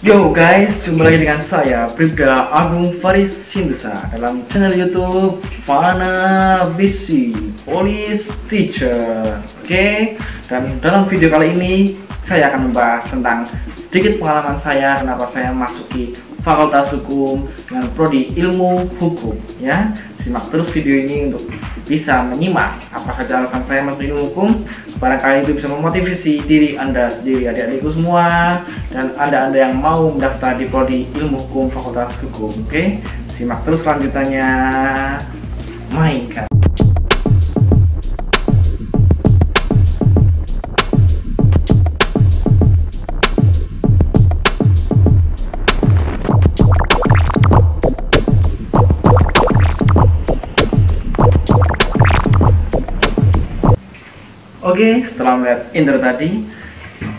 Yo guys, jumpa lagi dengan saya Bribda Agung Faris Sindusa dalam channel YouTube Fana Bisi Police Teacher. Oke, dan dalam video kali ini saya akan membahas tentang sedikit pengalaman saya kenapa saya masuki Fakultas Hukum dengan prodi Ilmu Hukum. Ya, simak terus video ini untuk bisa menyimak apa saja alasan saya masuk ilmu hukum. Barangkali itu bisa memotivasi diri Anda sendiri, adik-adikku semua, dan Anda yang mau mendaftar di prodi Ilmu Hukum Fakultas Hukum. Oke, simak terus kelanjutannya. Mainkan. Oke, setelah melihat intro tadi,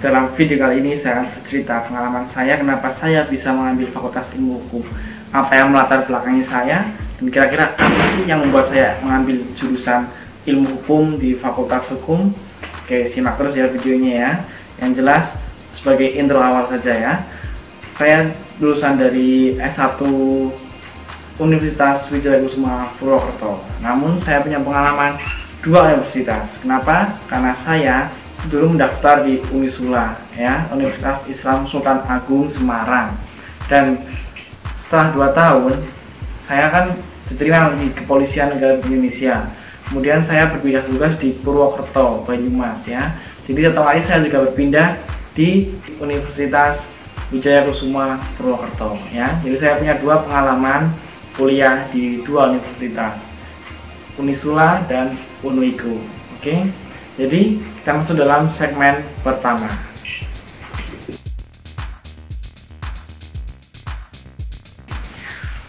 dalam video kali ini saya akan bercerita pengalaman saya kenapa saya bisa mengambil Fakultas Ilmu Hukum, apa yang melatar belakangi saya, dan kira-kira apa sih yang membuat saya mengambil jurusan Ilmu Hukum di Fakultas Hukum. Oke, simak terus ya videonya ya. Yang jelas, sebagai intro awal saja ya, saya lulusan dari S1 Universitas Wijaya Kusuma Purwokerto. Namun saya punya pengalaman dua universitas. Kenapa? Karena saya dulu mendaftar di Unisula ya, Universitas Islam Sultan Agung Semarang. Dan setelah 2 tahun saya kan diterima di Kepolisian Negara Indonesia. Kemudian saya berpindah tugas di Purwokerto, Banyumas ya. Jadi otomatis saya juga berpindah di Universitas Wijaya Kusuma Purwokerto ya. Jadi saya punya 2 pengalaman kuliah di 2 universitas, Unisula dan Unuiku. Oke, jadi kita masuk dalam segmen pertama.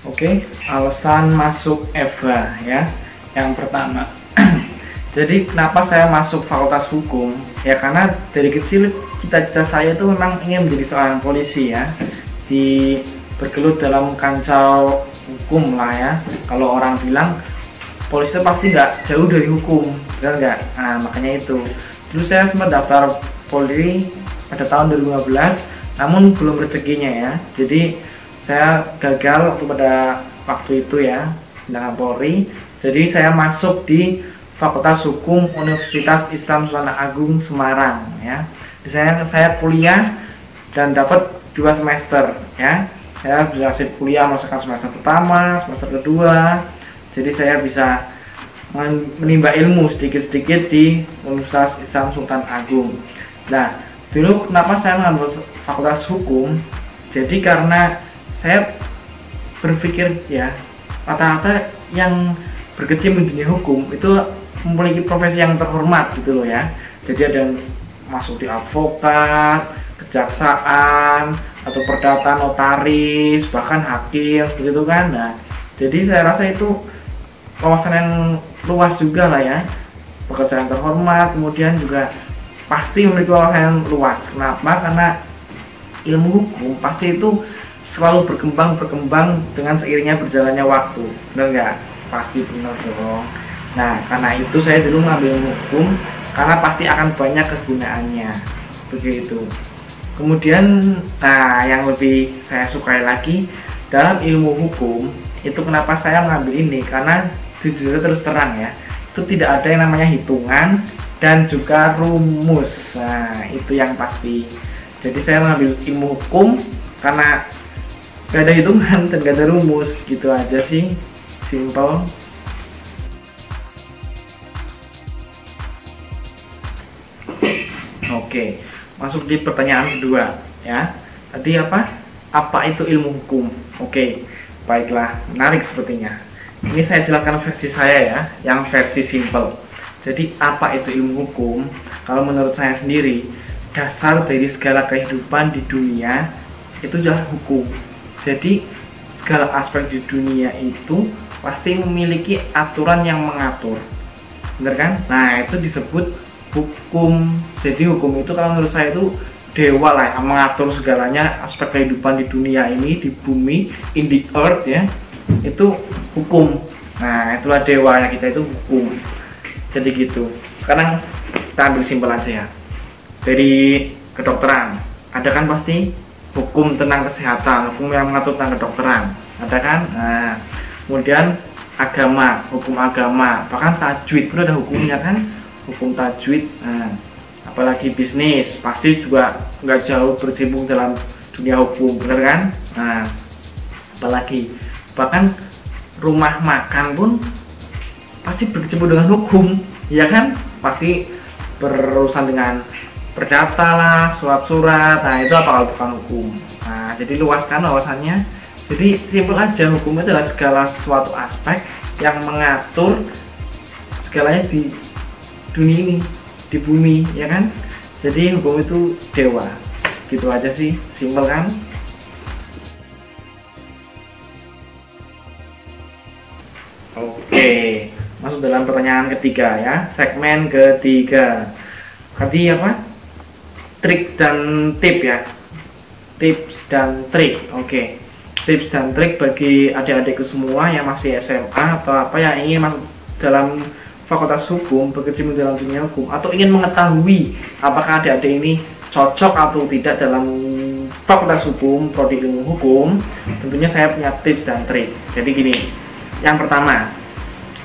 Oke, alasan masuk EVA ya. Yang pertama, jadi kenapa saya masuk Fakultas Hukum? Ya karena dari kecil cita-cita saya itu memang ingin menjadi seorang polisi ya, bergelut dalam kancah hukum lah ya. Kalau orang bilang polisi itu pasti nggak jauh dari hukum, benar nggak? Nah, makanya itu dulu saya sempat daftar Polri pada tahun 2015, namun belum rezekinya ya. Jadi saya gagal waktu itu ya dengan Polri. Jadi saya masuk di Fakultas Hukum Universitas Islam Sultan Agung Semarang ya. Di saya kuliah dan dapat 2 semester ya. Saya berhasil kuliah merasakan semester pertama, semester kedua. Jadi saya bisa menimba ilmu sedikit-sedikit di Universitas Islam Sultan Agung. Nah, dulu kenapa saya mengambil Fakultas Hukum? Jadi karena saya berpikir ya, rata-rata yang berkecimpung di dunia hukum itu memiliki profesi yang terhormat gitu loh ya. Jadi ada yang masuk di advokat, kejaksaan, atau perdata, notaris, bahkan hakim begitu kan. Nah, jadi saya rasa itu kawasan yang luas juga lah ya, pekerjaan terhormat, kemudian juga pasti memiliki wawasan yang luas. Kenapa? Karena ilmu hukum pasti itu selalu berkembang dengan seiringnya berjalannya waktu, benar nggak? Pasti benar dong. Nah, karena itu saya dulu mengambil ilmu hukum karena pasti akan banyak kegunaannya, begitu. Kemudian, nah yang lebih saya sukai lagi dalam ilmu hukum itu kenapa saya mengambil ini, karena jujur terus terang ya, itu tidak ada yang namanya hitungan dan juga rumus. Nah, itu yang pasti. Jadi saya mengambil ilmu hukum karena gak ada hitungan dan gak ada rumus, gitu aja sih, simple. Oke, masuk di pertanyaan kedua ya. Tadi apa itu ilmu hukum? Oke, baiklah, menarik sepertinya. Ini saya jelaskan versi saya ya, yang versi simple. Jadi apa itu ilmu hukum? Kalau menurut saya sendiri, dasar dari segala kehidupan di dunia itu adalah hukum. Jadi segala aspek di dunia itu pasti memiliki aturan yang mengatur, bener kan? Nah, itu disebut hukum. Jadi hukum itu kalau menurut saya itu dewa lah yang mengatur segalanya aspek kehidupan di dunia ini, di bumi, in the earth ya. Itu hukum. Nah, itulah dewanya kita, itu hukum. Jadi gitu. Sekarang kita ambil simpel aja ya. Dari kedokteran, ada kan pasti hukum tentang kesehatan, hukum yang mengatur tentang kedokteran, ada kan? Nah, kemudian agama, hukum agama, bahkan tajwid pun ada hukumnya kan, hukum tajwid. Nah, apalagi bisnis, pasti juga nggak jauh berkecimpung dalam dunia hukum, bener kan? Nah, apalagi bahkan rumah makan pun pasti berkecimpung dengan hukum, ya kan? Pasti berurusan dengan perdata lah, surat-surat. Nah, itu apa kalau bukan hukum? Nah, jadi luas kan wawasannya. Jadi simpel aja, hukum itu adalah segala suatu aspek yang mengatur segalanya di dunia ini, di bumi, ya kan? Jadi hukum itu dewa. Gitu aja sih, simpel kan? Oke, masuk dalam pertanyaan ketiga ya, segmen ketiga. Tadi apa? Trik dan tip ya. Tips dan trik. Oke. Tips dan trik bagi adik-adikku semua yang masih SMA atau apa yang ingin masuk dalam fakultas hukum, berkecimpung dalam dunia hukum, atau ingin mengetahui apakah adik-adik ini cocok atau tidak dalam fakultas hukum, prodi ilmu hukum. Tentunya saya punya tips dan trik. Jadi gini, yang pertama,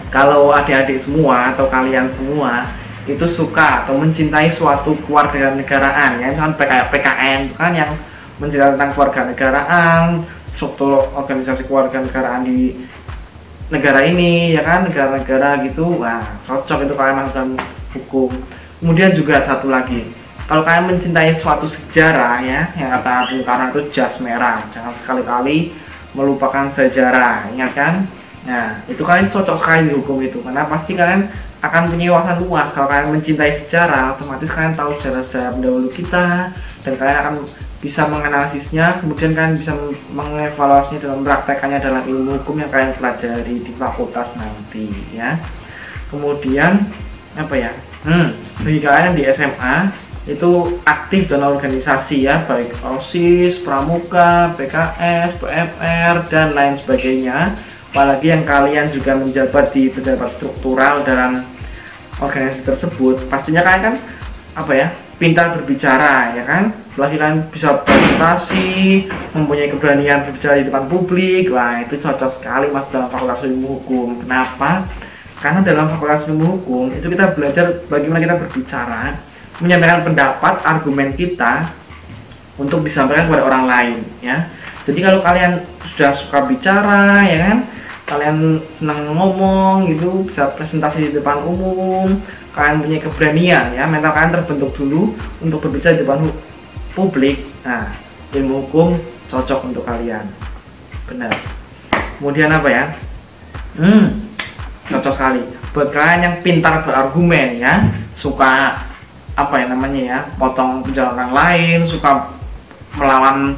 kalau adik-adik semua atau kalian semua itu suka atau mencintai suatu kewarganegaraan, ya kan, kayak PKN itu kan yang menjelaskan tentang kewarganegaraan, struktur organisasi kewarganegaraan di negara ini, ya kan, negara-negara gitu. Wah, cocok itu kalian masuk dalam hukum. Kemudian juga satu lagi, kalau kalian mencintai suatu sejarah, ya, yang kata Bung Karno itu jas merah, jangan sekali-kali melupakan sejarah, ingat kan? Nah, itu kalian cocok sekali di hukum itu, karena pasti kalian akan punya wawasan luas. Kalau kalian mencintai sejarah, otomatis kalian tahu sejarah-sejarah pendahulu kita, dan kalian akan bisa menganalisisnya, kemudian kalian bisa mengevaluasinya dalam praktekannya dalam ilmu hukum yang kalian pelajari di fakultas nanti, ya. Kemudian apa ya? Bagi kalian yang di SMA itu aktif dalam organisasi, ya, baik OSIS, Pramuka, PKS, PFR, dan lain sebagainya. Apalagi yang kalian juga menjabat di pejabat struktural dalam organisasi tersebut, pastinya kalian kan apa ya, pintar berbicara, ya kan? Apalagi kalian bisa presentasi, mempunyai keberanian berbicara di depan publik. Wah, itu cocok sekali masuk dalam fakultas ilmu hukum. Kenapa? Karena dalam fakultas ilmu hukum itu kita belajar bagaimana kita berbicara, menyampaikan pendapat, argumen kita untuk disampaikan kepada orang lain, ya. Jadi kalau kalian sudah suka bicara, ya kan, kalian senang ngomong gitu, bisa presentasi di depan umum, kalian punya keberanian, ya, mental kalian terbentuk dulu untuk berbicara di depan publik. Nah, ilmu hukum cocok untuk kalian, benar. Kemudian apa ya, cocok sekali buat kalian yang pintar berargumen, ya, suka apa ya namanya, ya, potong pembicaraan orang lain, suka melawan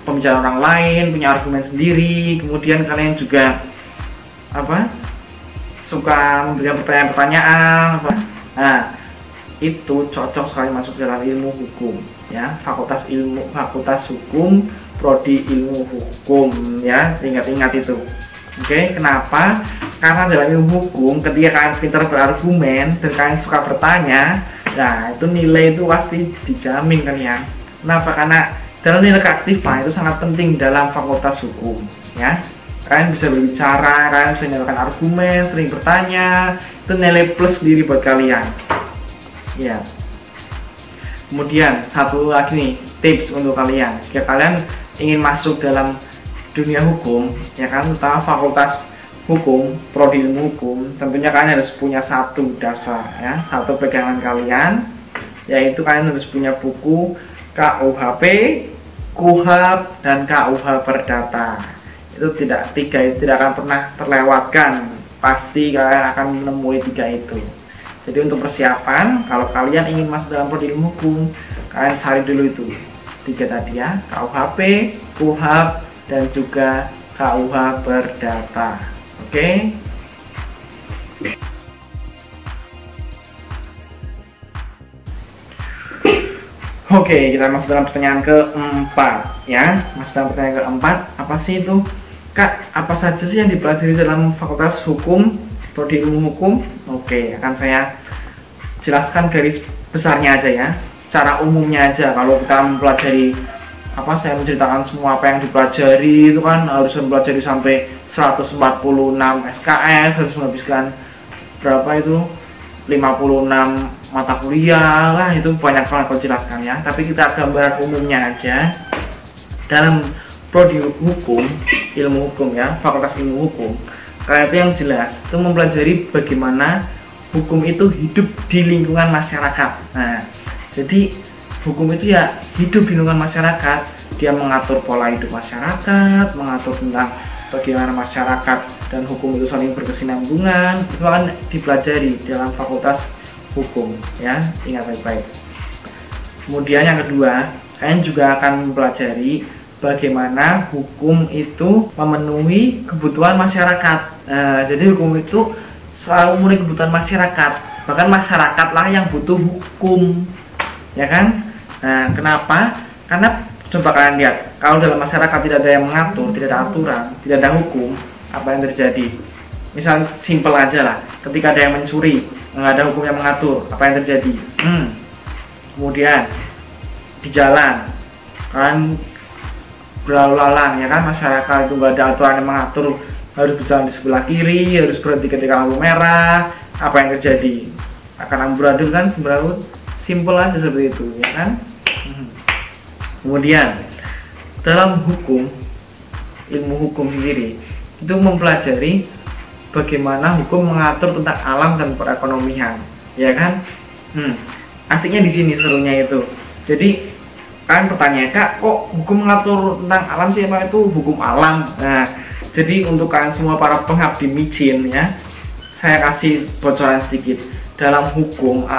pembicaraan orang lain, punya argumen sendiri. Kemudian kalian juga apa, suka memberikan pertanyaan-pertanyaan apa. Nah, itu cocok sekali masuk dalam ilmu hukum, ya, fakultas hukum, prodi ilmu hukum, ya, ingat-ingat itu. Oke, kenapa? Karena dalam ilmu hukum, ketika kalian pintar berargumen dan kalian suka bertanya, nah, itu nilai itu pasti dijamin kan, ya. Kenapa? Karena dalam nilai keaktifan itu sangat penting dalam fakultas hukum, ya. Kalian bisa berbicara, kalian bisa menyampaikan argumen, sering bertanya, itu nilai plus sendiri buat kalian, ya. Kemudian satu lagi nih tips untuk kalian, jika kalian ingin masuk dalam dunia hukum, ya kan, terutama fakultas hukum, prodi ilmu hukum, tentunya kalian harus punya satu dasar, ya, satu pegangan kalian, yaitu kalian harus punya buku KUHP, KUHAP, dan KUH Perdata. Itu tiga itu tidak akan pernah terlewatkan, pasti kalian akan menemui tiga itu. Jadi untuk persiapan, kalau kalian ingin masuk dalam prodi ilmu hukum, kalian cari dulu itu tiga tadi, ya, KUHP, KUHAP, dan juga KUH Perdata. Oke. Oke, kita masuk dalam pertanyaan keempat, ya. Masuk dalam pertanyaan keempat, apa sih itu, Kak? Apa saja sih yang dipelajari dalam fakultas hukum, prodi ilmu hukum? Oke, akan saya jelaskan garis besarnya aja, ya, secara umumnya aja. Kalau kita mempelajari saya menceritakan semua apa yang dipelajari. Itu kan harus mempelajari sampai 146 SKS, harus menghabiskan berapa itu 56 mata kuliah lah, itu banyak banget kalau jelaskan ya. Tapi kita gambaran umumnya aja. Dalam prodi hukum, ilmu hukum ya, fakultas ilmu hukum, kalian itu yang jelas itu mempelajari bagaimana hukum itu hidup di lingkungan masyarakat. Nah, jadi hukum itu ya hidup di lingkungan masyarakat, dia mengatur pola hidup masyarakat, mengatur tentang bagaimana masyarakat dan hukum itu saling berkesinambungan. Itu akan dipelajari dalam fakultas hukum ya, ingat baik-baik. Kemudian yang kedua, kalian juga akan mempelajari bagaimana hukum itu memenuhi kebutuhan masyarakat. Jadi hukum itu selalu memenuhi kebutuhan masyarakat, bahkan masyarakatlah yang butuh hukum, ya kan? Nah, kenapa? Karena coba kalian lihat, kalau dalam masyarakat tidak ada yang mengatur, tidak ada aturan, tidak ada hukum, apa yang terjadi? Misal simpel aja lah, ketika ada yang mencuri, nggak ada hukum yang mengatur, apa yang terjadi? Kemudian di jalan, kalian berlalu lalang, ya kan? Masyarakat itu nggak ada aturan yang mengatur, harus berjalan di sebelah kiri, harus berhenti ketika lampu merah, apa yang terjadi? Akan amburadul kan? Sebenarnya simpel aja seperti itu, ya kan? Kemudian dalam hukum, ilmu hukum sendiri itu mempelajari bagaimana hukum mengatur tentang alam dan perekonomian, ya kan? Asiknya di sini serunya itu. Jadi kalian bertanya, Kak, kok hukum mengatur tentang alam sih? Emang itu hukum alam? Nah, jadi untuk kalian semua para pengabdi micin ya, saya kasih bocoran sedikit. Dalam hukum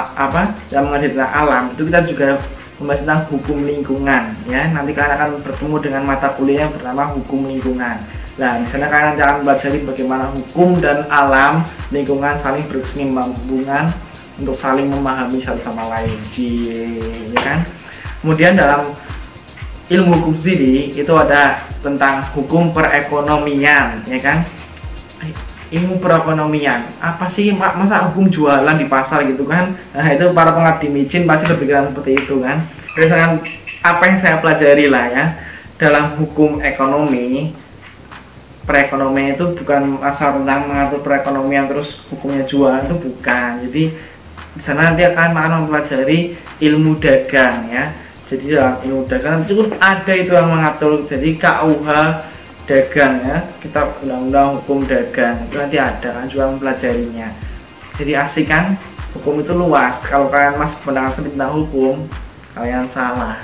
yang mengajar tentang alam itu kita juga membahas tentang hukum lingkungan ya. Nanti kalian akan bertemu dengan mata kuliah yang bernama hukum lingkungan. Nah, di sana kalian akan belajar bagaimana hukum dan alam lingkungan saling berkesinambungan untuk saling memahami satu sama lain, ya kan? Kemudian dalam ilmu hukum sendiri itu ada tentang hukum perekonomian, ya kan? Ilmu perekonomian apa sih, masa hukum jualan di pasar gitu kan? Nah, itu para pengabdi micin pasti berpikiran seperti itu kan. Berdasarkan apa yang saya pelajari lah ya, dalam hukum ekonomi, perekonomian itu bukan asal tentang mengatur perekonomian terus hukumnya jualan, itu bukan. Jadi di sana nanti akan mempelajari ilmu dagang ya. Jadi dalam ilmu dagang itu ada itu yang mengatur, jadi KUH dagang ya, kita undang-undang hukum dagang itu nanti ada kan juga mempelajarinya. Jadi asik kan, hukum itu luas. Kalau kalian masih pandangan sempit tentang hukum, kalian salah.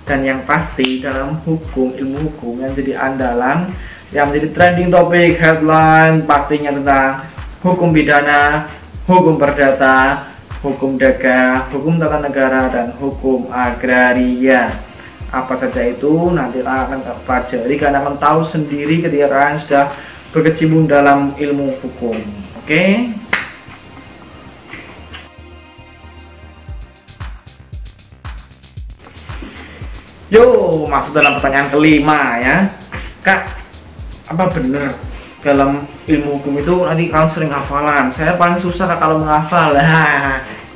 Dan yang pasti dalam hukum, ilmu hukum yang jadi andalan, yang menjadi trending topik headline pastinya tentang hukum pidana, hukum perdata, hukum dagang, hukum tata negara, dan hukum agraria. Apa saja itu nanti akan pelajari, kalian akan tahu sendiri ketika kalian sudah berkecimpung dalam ilmu hukum. Oke? Yo, masuk dalam pertanyaan kelima ya. Kak, apa benar dalam ilmu hukum itu nanti kalian sering hafalan? Saya paling susah Kak kalau menghafal.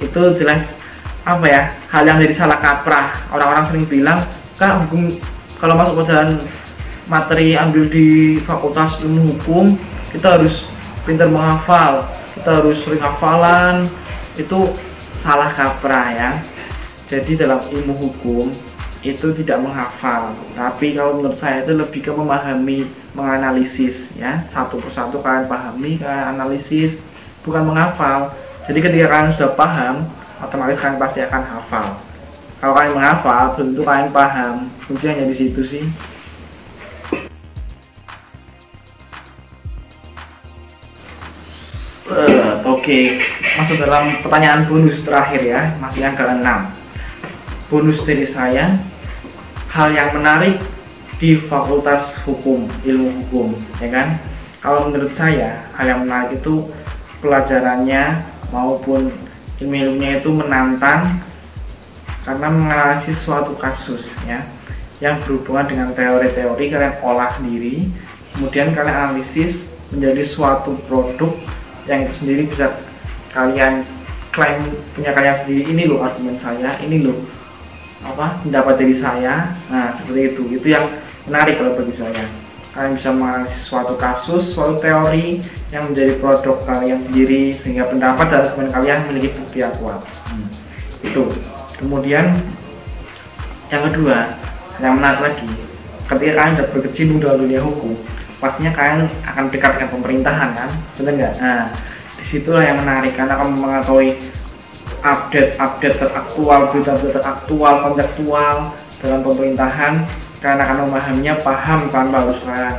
Itu jelas apa ya, hal yang jadi salah kaprah. Orang-orang sering bilang, Kak, hukum kalau masuk pelajaran materi ambil di fakultas ilmu hukum kita harus pintar menghafal, kita harus sering hafalan. Itu salah kaprah ya. Jadi dalam ilmu hukum itu tidak menghafal, tapi kalau menurut saya itu lebih ke memahami, menganalisis ya, satu persatu kalian pahami, kalian analisis, bukan menghafal. Jadi ketika kalian sudah paham, otomatis kalian pasti akan hafal. Kalau kalian menghafal, belum tentu kalian paham. Kuncinya di situ sih. Oke, masuk dalam pertanyaan bonus terakhir ya, masih yang ke-6. Bonus dari saya, hal yang menarik di fakultas hukum, ilmu hukum, ya kan? Kalau menurut saya, hal yang menarik itu pelajarannya maupun ilmu-ilmunya itu menantang karena menganalisis suatu kasus ya, yang berhubungan dengan teori-teori, kalian olah sendiri, kemudian kalian analisis menjadi suatu produk yang itu sendiri bisa kalian klaim punya kalian sendiri. Ini loh argumen saya, ini loh pendapat dari saya. Nah, seperti itu yang menarik kalau bagi saya. Kalian bisa menganalisis suatu kasus, suatu teori yang menjadi produk kalian sendiri, sehingga pendapat dan argumen kalian memiliki bukti yang kuat. Itu. Kemudian yang kedua, yang menarik lagi, ketika kalian sudah berkecimpung dalam dunia hukum, pastinya kalian akan dekat dengan pemerintahan, kan? Benar nggak? Nah, disitulah yang menarik, karena akan mengetahui update teraktual, berita-berita teraktual, kontekstual dalam pemerintahan. Kalian akan memahaminya, paham tanpa harus kalian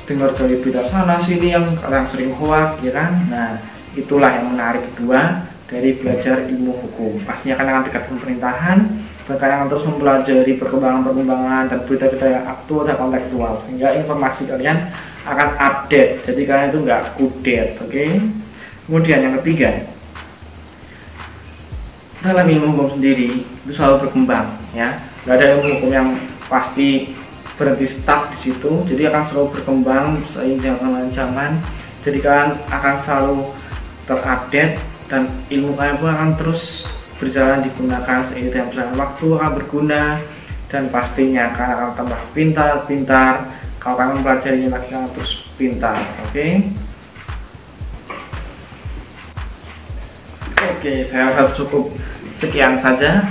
dengar dari berita sana sini yang kalian sering hoax, ya kan? Nah, itulah yang menarik kedua dari belajar ilmu hukum. Pastinya kalian akan dekat pemerintahan, dan kalian akan terus mempelajari perkembangan dan berita-berita yang aktual dan kontekstual, sehingga informasi kalian akan update. Jadi kalian itu nggak kudet, oke? Kemudian yang ketiga, dalam ilmu hukum sendiri itu selalu berkembang, ya. Nggak ada ilmu hukum yang pasti berhenti stuck di situ, jadi akan selalu berkembang seiring dengan zaman. Jadi kalian akan selalu terupdate dan ilmu kalian pun akan terus berjalan digunakan seiring dengan berjalan waktu, akan berguna, dan pastinya kalian akan tambah pintar. Kalau kalian mempelajarinya lagi, kalian terus pintar, oke? Oke, saya rasa cukup sekian saja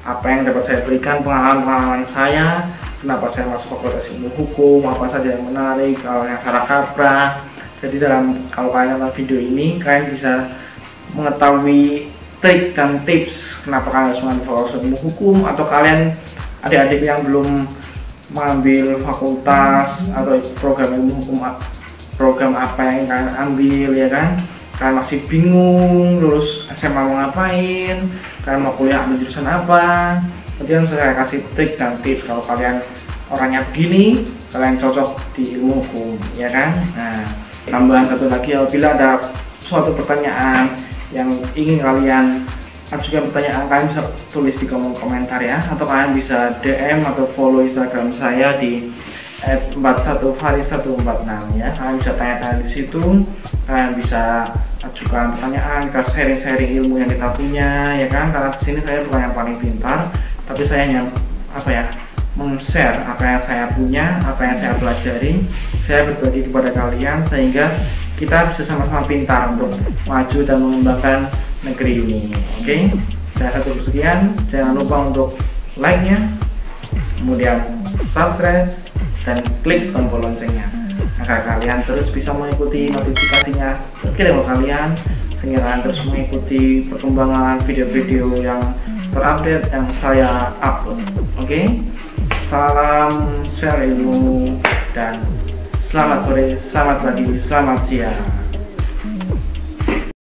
apa yang dapat saya berikan, pengalaman saya, kenapa saya masuk fakultas ilmu hukum, apa saja yang menarik, kalau yang salah kaprah. Jadi kalau kalian nonton video ini, kalian bisa mengetahui trik dan tips kenapa kalian harus mengambil fakultas ilmu hukum, atau kalian adik-adik yang belum mengambil fakultas atau program ilmu hukum, program apa yang kalian ambil, ya kan? Kalian masih bingung lulus SMA mau ngapain, kalian mau kuliah ambil jurusan apa, nanti saya kasih trik dan tips. Kalau kalian orangnya begini, kalian cocok di ilmu hukum, ya kan? Nah, tambahan satu lagi, apabila ada suatu pertanyaan yang ingin kalian ajukan pertanyaan, kalian bisa tulis di kolom komentar, ya, atau kalian bisa DM atau follow Instagram saya di @41faris146, ya. Kalian bisa tanya-tanya di situ, kalian bisa ajukan pertanyaan, kita sharing ilmu yang kita punya, ya kan? Karena di sini saya bukan yang paling pintar, tapi saya hanya meng-share apa yang saya punya, apa yang saya pelajari, saya berbagi kepada kalian, sehingga kita bisa sama-sama pintar untuk maju dan mengembangkan negeri ini. Oke, saya akan cukup sekian. Jangan lupa untuk like-nya, kemudian subscribe, dan klik tombol loncengnya agar kalian terus bisa mengikuti notifikasinya terkirim ke kalian, sehingga kalian terus mengikuti perkembangan video-video yang terupdate yang saya upload. Oke, salam share ilmu, dan selamat sore, selamat pagi, selamat siang.